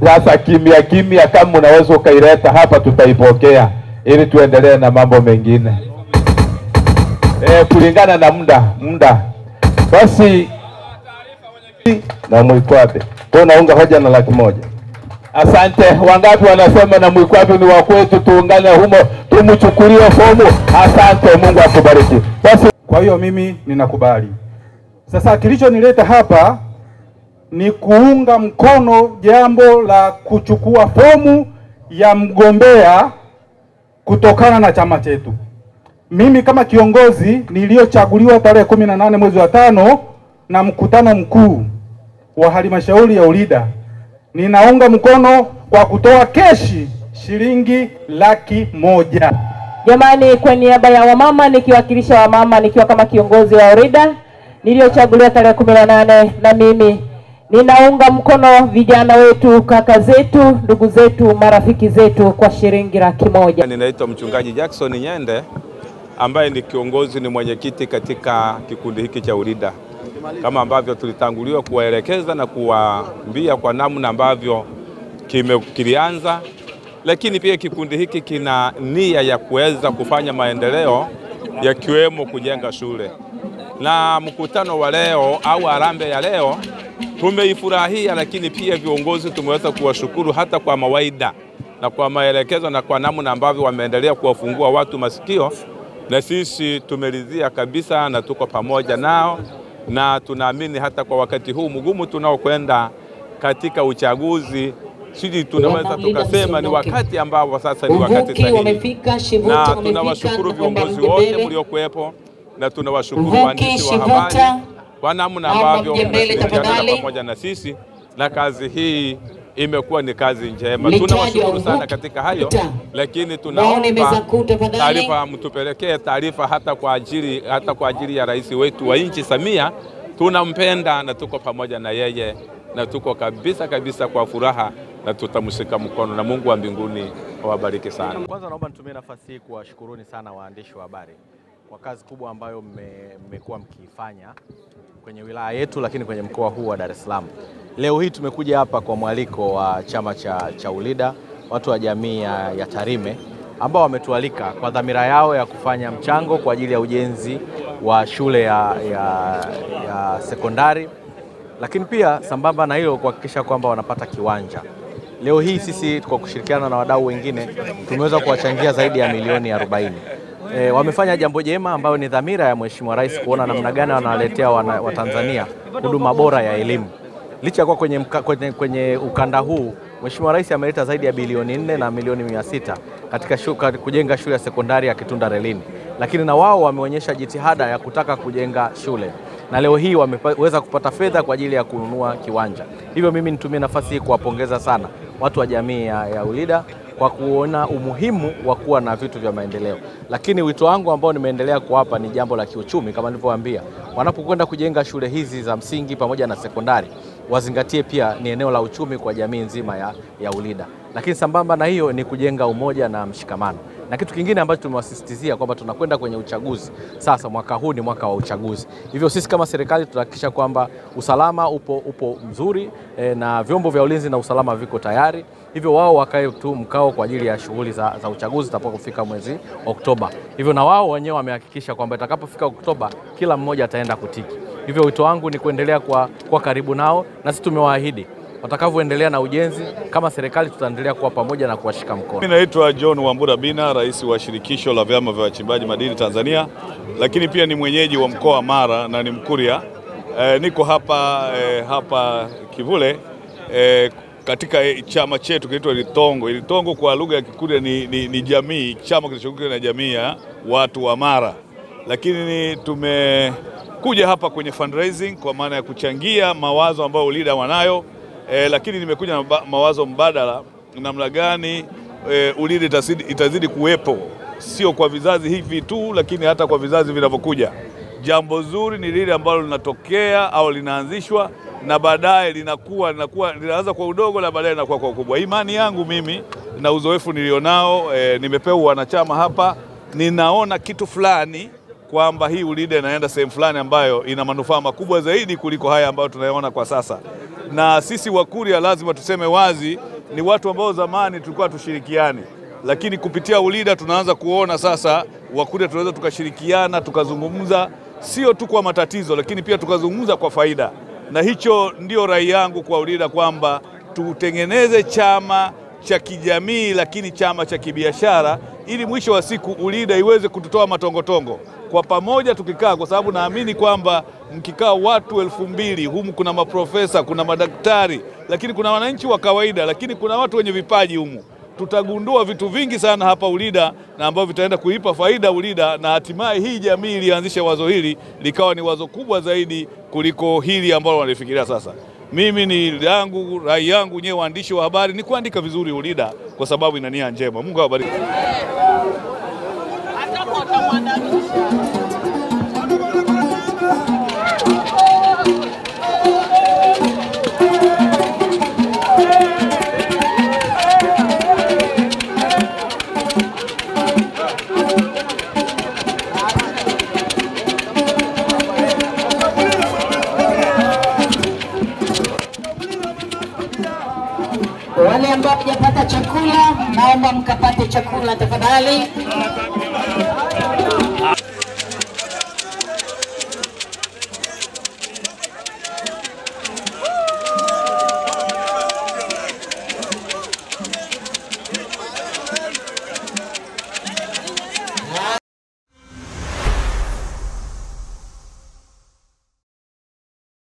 Sasa kimya kimya, kama unaweza ukaileta hapa tutaipokea ili tuendelee na mambo mengine. Kulingana na muda. Basi na Mwikwabe. Kwa naunga hoja na 100,000. Asante. Wangapi wanasema na Mwikwabe ni wa kwetu, tuungane humo tumchukulie fomu? Asante, Mungu akubariki. Basi kwa hiyo mimi ninakubali. Sasa kilichonileta hapa ni kuunga mkono jambo la kuchukua fomu ya mgombea kutokana na chama chetu. Mimi kama kiongozi niliyochaguliwa tarehe 18 mwezi wa 5 na mkutano mkuu wa halmashauri ya Ulida, ninaunga mkono kwa kutoa keshi shilingi 100,000. Jamani, kwa niaba ya wamama, nikiwakilisha wamama, nikiwa kama kiongozi wa Ulida niliyochaguliwa tarehe 18, na mimi ninaunga mkono vijana wetu, kaka zetu, ndugu zetu, marafiki zetu kwa shilingi 100,000. Ninaitwa Mchungaji Jackson Nyende ambaye ni kiongozi, ni mwenyekiti katika kikundi hiki cha Ulida. Kama ambavyo tulitanguliwa kuwaelekeza na kuwaambia kwa namna ambavyo kilianza, lakini pia kikundi hiki kina nia ya kuweza kufanya maendeleo yakiwemo kujenga shule. Na mkutano wa leo au harambee ya leo tumeifurahia, lakini pia viongozi tumeweza kuwashukuru hata kwa mawaida na kwa maelekezo na kwa namna ambavyo wameendelea kuwafungua watu masikio, na sisi tumeridhia kabisa na tuko pamoja nao, na tunaamini hata kwa wakati huu mgumu tunaokwenda katika uchaguzi, sisi tunaweza tukasema ni wakati ambao sasa ni wakati sahihi. Na tunawashukuru viongozi wote mliokuwepo, na tunawashukuru waandishi wa habari kwa namna ambavyo mmeshirikiana pamoja na sisi, na kazi hii imekuwa ni kazi njema. Tunawashukuru sana katika hayo, lakini tunaomba taarifa, mtupelekee taarifa hata kwa ajili ya rais wetu wa nchi Samia. Tunampenda na tuko pamoja na yeye, na tuko kabisa kwa furaha, na tutamshika mkono, na Mungu wa mbinguni awabariki sana. Kwanza naomba nitumie nafasi hii kuwashukuruni sana waandishi wa habari kwa kazi kubwa ambayo mmekuwa mkiifanya kwenye wilaya yetu, lakini kwenye mkoa huu wa Dar es Salaam. Leo hii tumekuja hapa kwa mwaliko wa chama cha Ulida, watu wa jamii ya Tarime ambao wametualika kwa dhamira yao ya kufanya mchango kwa ajili ya ujenzi wa shule ya sekondari, lakini pia sambamba na hilo kuhakikisha kwamba wanapata kiwanja. Leo hii sisi kwa kushirikiana na wadau wengine tumeweza kuwachangia zaidi ya milioni 40. Wamefanya jambo jema ambayo ni dhamira ya Mheshimiwa Rais kuona namna gani wanawaletea Watanzania huduma bora ya elimu. Licha kwa kwenye ukanda huu Mheshimiwa Rais ameleta zaidi ya bilioni 4 na milioni 600 katika kujenga shule ya sekondari ya Kitunda Relini, lakini na wao wameonyesha jitihada ya kutaka kujenga shule, na leo hii wameweza kupata fedha kwa ajili ya kununua kiwanja. Hivyo mimi nitumie nafasi hii kuwapongeza sana watu wa jamii ya Ulida kwa kuona umuhimu wa kuwa na vitu vya maendeleo. Lakini wito wangu ambao nimeendelea kuwapa ni jambo la kiuchumi. Kama nilivyowaambia, wanapokwenda kujenga shule hizi za msingi pamoja na sekondari, wazingatie pia ni eneo la uchumi kwa jamii nzima ya Ulida. Lakini sambamba na hiyo ni kujenga umoja na mshikamano. Na kitu kingine ambacho tumewasisitizia kwamba tunakwenda kwenye uchaguzi. Sasa mwaka huu ni mwaka wa uchaguzi. Hivyo sisi kama serikali tutahakikisha kwamba usalama upo mzuri, na vyombo vya ulinzi na usalama viko tayari. Hivyo wao wakae tu mkao kwa ajili ya shughuli za uchaguzi itakapofika mwezi Oktoba. Hivyo na wao wenyewe wamehakikisha kwamba itakapofika Oktoba kila mmoja ataenda kutiki. Hivyo wito wangu ni kuendelea kwa karibu nao, na sisi tumewaahidi watakavyoendelea na ujenzi kama serikali tutaendelea kuwa pamoja na kuwashika mkono. Mimi naitwa John Wambura Bina, rais wa shirikisho la vyama vya wachimbaji madini Tanzania, lakini pia ni mwenyeji wa mkoa wa Mara na ni Mkuria. Niko hapa Kivule katika chama chetu kinaitwa Litongo. Litongo kwa lugha ya Kikuria ni jamii, chama kilichokuwa na jamii ya watu wa Mara. Lakini tumekuja hapa kwenye fundraising kwa maana ya kuchangia mawazo ambayo Ulida wanayo. Lakini nimekuja na mawazo mbadala namna gani Ulida itazidi kuwepo, sio kwa vizazi hivi tu, lakini hata kwa vizazi vinavyokuja. Jambo zuri ni lile ambalo linatokea au linaanzishwa na baadaye linaanza kwa udogo na baadaye linakuwa kwa ukubwa. Imani yangu mimi na uzoefu nilionao, nimepewa wanachama hapa, ninaona kitu fulani kwamba hii Ulida inaenda sehemu fulani ambayo ina manufaa makubwa zaidi kuliko haya ambayo tunayaona kwa sasa. na sisi Wakurya lazima tuseme wazi, ni watu ambao zamani tulikuwa tushirikiani, lakini kupitia ULIDA tunaanza kuona sasa Wakurya tunaweza tukashirikiana, tukazungumza sio tu kwa matatizo, lakini pia tukazungumza kwa faida. Na hicho ndio rai yangu kwa ULIDA, kwamba tutengeneze chama cha kijamii lakini chama cha kibiashara, ili mwisho wa siku ULIDA iweze kututoa matongotongo kwa pamoja tukikaa, kwa sababu naamini kwamba mkikaa watu 2000 humu, kuna maprofesa, kuna madaktari, lakini kuna wananchi wa kawaida, lakini kuna watu wenye vipaji humu, tutagundua vitu vingi sana hapa ULIDA na ambavyo vitaenda kuipa faida ULIDA, na hatimaye hii jamii ilianzisha wazo hili likawa ni wazo kubwa zaidi kuliko hili ambalo wanafikiria sasa. Mimi ni rai yangu nyewe waandishi wa habari ni kuandika vizuri ULIDA, kwa sababu ina nia njema. Mungu awabariki. Wale ambao hawajapata chakula, naomba mkapate chakula tafadhali.